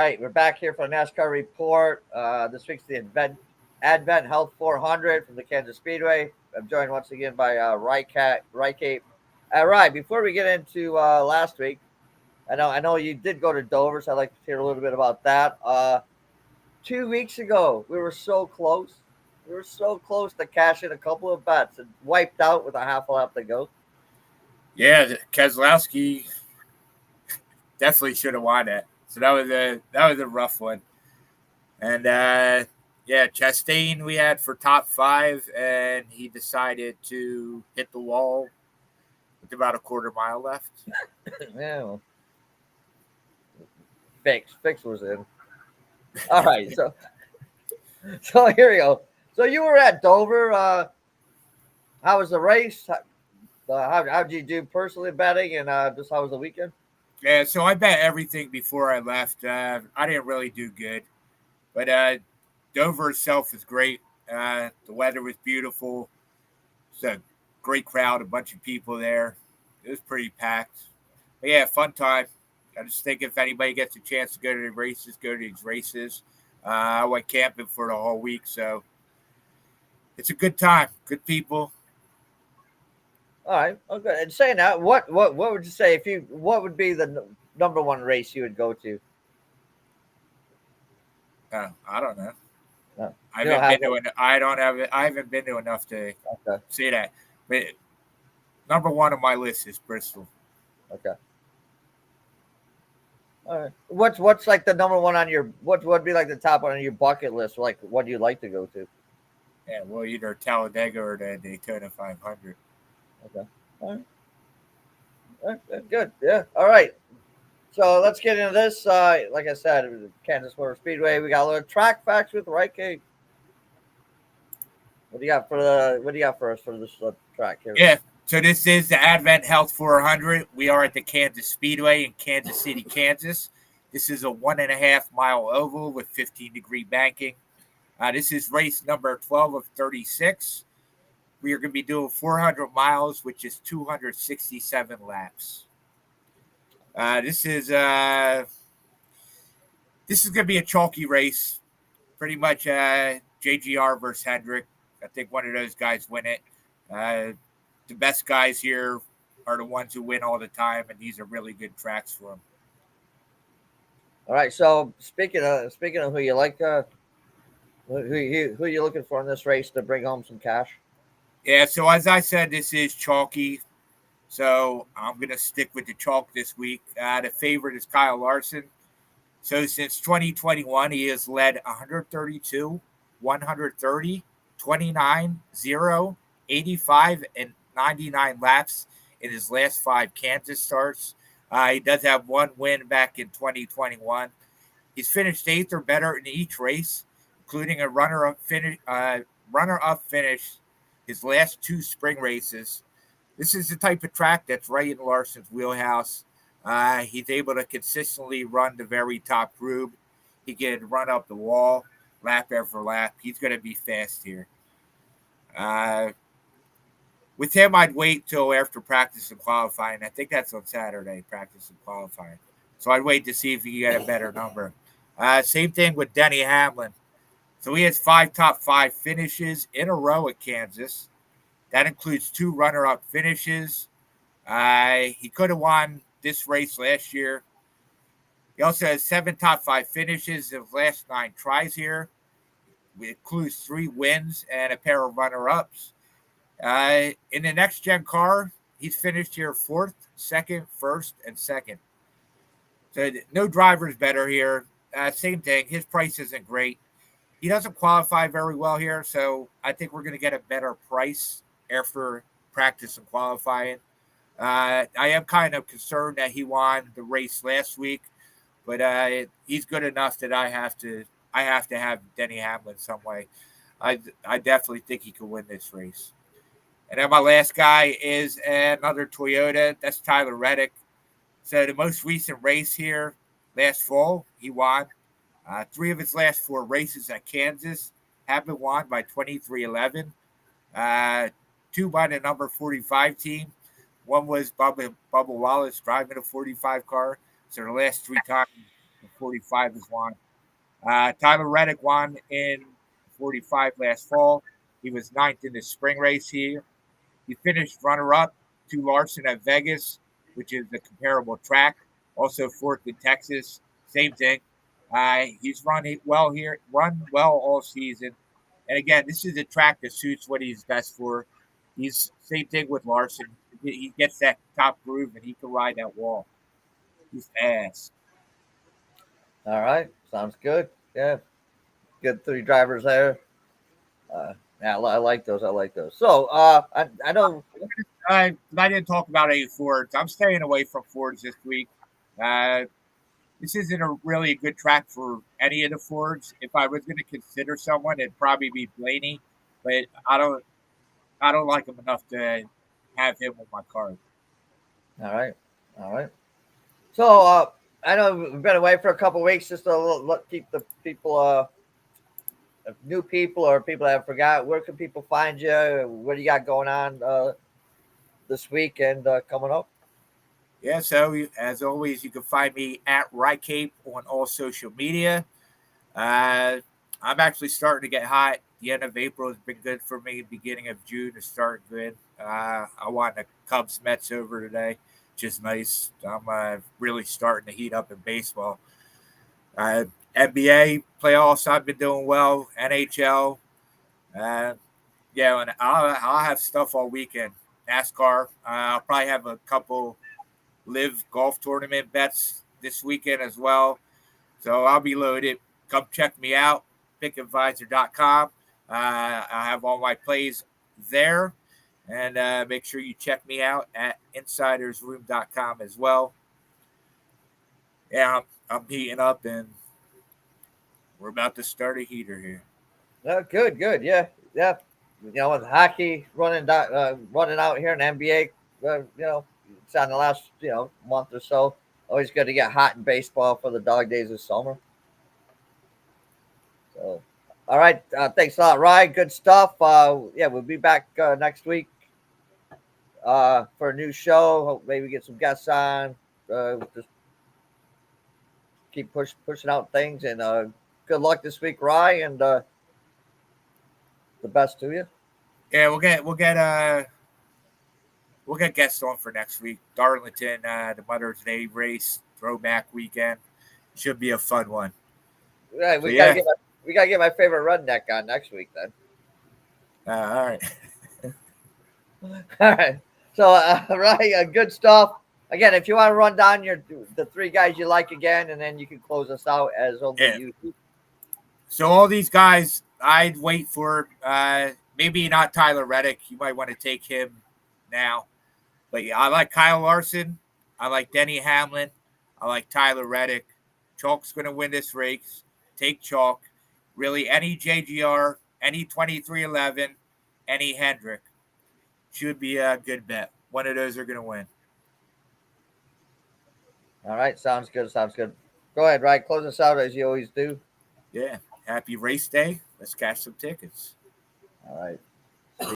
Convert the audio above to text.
right, we're back here for the NASCAR report. This week's the Advent Health 400 from the Kansas Speedway. I'm joined once again by Rycape. All right, before we get into last week, I know you did go to Dover, so I'd like to hear a little bit about that. 2 weeks ago, we were so close. We were so close to cashing a couple of bets and wiped out with a half a lap to go. Yeah, Keselowski definitely should have won it. So that was a rough one. And Chastain we had for top 5, and he decided to hit the wall with about a quarter mile left. Yeah, well, fix was in. All right, so here we go. So you were at Dover. How was the race? How'd you do personally betting, and just how was the weekend? Yeah, so I bet everything before I left. I didn't really do good, but Dover itself was great. The weather was beautiful. It's a great crowd, a bunch of people there. It was pretty packed. But yeah, fun time. I just think if anybody gets a chance to go to the races, go to these races. I went camping for the whole week, so it's a good time. Good people. All right, okay. And saying that, what would you say what would be the number one race you would go to? I don't know. No, I you don't haven't have been it. to. I don't have it. I haven't been to enough to Okay, say that. But number one on my list is Bristol. okay. All right. What's like the number one on your what would be like the top one on your bucket list? Like, what do you like to go to? Yeah, well, either Talladega or the Daytona 500. Okay. All right. All right. Good. Yeah. All right. So let's get into this. Like I said, it was Kansas Motor Speedway. We got a little track facts with Right Cake. What do you got for us for this track here? Yeah. So this is the Advent Health 400. We are at the Kansas Speedway in Kansas City, Kansas. This is a 1.5-mile oval with 15-degree banking. This is race number 12 of 36. We are going to be doing 400 miles, which is 267 laps. This is going to be a chalky race. Pretty much JGR versus Hendrick. I think one of those guys win it. The best guys here are the ones who win all the time, and these are really good tracks for them. All right. So speaking of who you like, who you looking for in this race to bring home some cash? Yeah, so as I said, this is chalky. So I'm going to stick with the chalk this week. The favorite is Kyle Larson. So since 2021, he has led 132, 130, 29, 0, 85, and 99 laps in his last 5 Kansas starts. He does have one win back in 2021. He's finished 8th or better in each race, including a runner-up finish his last 2 spring races. This is the type of track that's right in Larson's wheelhouse. He's able to consistently run the very top groove. He can run up the wall lap after lap. He's going to be fast here. With him, I'd wait till after practice and qualifying. I think that's on Saturday, practice and qualifying. So I'd wait to see if he can get a better number. Same thing with Denny Hamlin. So he has 5 top 5 finishes in a row at Kansas. That includes 2 runner-up finishes. He could have won this race last year. He also has 7 top 5 finishes in his last 9 tries here. It includes 3 wins and a pair of runner-ups. In the next-gen car, he's finished here 4th, 2nd, 1st, and 2nd. So no driver's better here. Same thing. His price isn't great. He doesn't qualify very well here, so I think we're going to get a better price after practice and qualifying. I am kind of concerned that he won the race last week, but he's good enough that I have to have Denny Hamlin some way. I definitely think he could win this race. And then my last guy is another Toyota. That's Tyler Reddick. So the most recent race here, last fall, he won. 3 of his last 4 races at Kansas have been won by 23-11. 2 by the number 45 team. One was Bubba Wallace driving a 45 car. So the last 3 times The 45 is won. Tyler Reddick won in 45 last fall. He was ninth in the spring race here. He finished runner-up to Larson at Vegas, which is a comparable track. Also fourth in Texas, same thing. He's well here, run well all season. And again, this is a track that suits what he's best for. He's same thing with Larson. He gets that top groove and he can ride that wall. He's fast. All right, sounds good. Yeah, good three drivers there. Yeah, I like those. I like those. So I know. I didn't talk about any Fords. I'm staying away from Fords this week. Uh, this isn't really a good track for any of the Fords. If I was going to consider someone, it'd probably be Blaney, but I don't like him enough to have him on my card. All right, all right. So I know we've been away for a couple of weeks, just to keep the people, new people or people that have forgot. Where can people find you? What do you got going on this week and coming up? Yeah, so as always, you can find me at Rycape on all social media. Uh, I'm actually starting to get hot. The end of April has been good for me. Beginning of June is starting good. I won the Cubs Mets over today, which is nice. I'm really starting to heat up in baseball. Uh, NBA playoffs, I've been doing well. NHL, uh, yeah, and I'll have stuff all weekend. NASCAR, I'll probably have a couple live golf tournament bets this weekend as well. So I'll be loaded. Come check me out, pickadvisor.com. I have all my plays there. And make sure you check me out at insidersroom.com as well. Yeah, I'm heating up and we're about to start a heater here. Good, good. Yeah, yeah. You know, with hockey running out here in the NBA, it's on the last month or so. Always good to get hot in baseball for the dog days of summer. So, all right. Thanks a lot, Ryan. Good stuff. Yeah, we'll be back next week for a new show. Hope maybe get some guests on. Just keep pushing out things, and good luck this week, Ryan, and the best to you. Yeah, we'll get guests on for next week. Darlington, the Mother's Day race throwback weekend should be a fun one. Right, So, yeah. We gotta get my favorite redneck on next week then. All right. All right. So, right, good stuff. Again, if you want to run down the three guys you like again, and then you can close us out as only you. So all these guys, I'd wait for maybe not Tyler Reddick. You might want to take him now. But yeah, I like Kyle Larson. I like Denny Hamlin. I like Tyler Reddick. Chalk's going to win this race. Take Chalk. Really, any JGR, any 2311, any Hendrick should be a good bet. One of those are going to win. All right. Sounds good. Sounds good. Go ahead, Ryan. Close us out as you always do. Yeah. Happy race day. Let's cash some tickets. All right.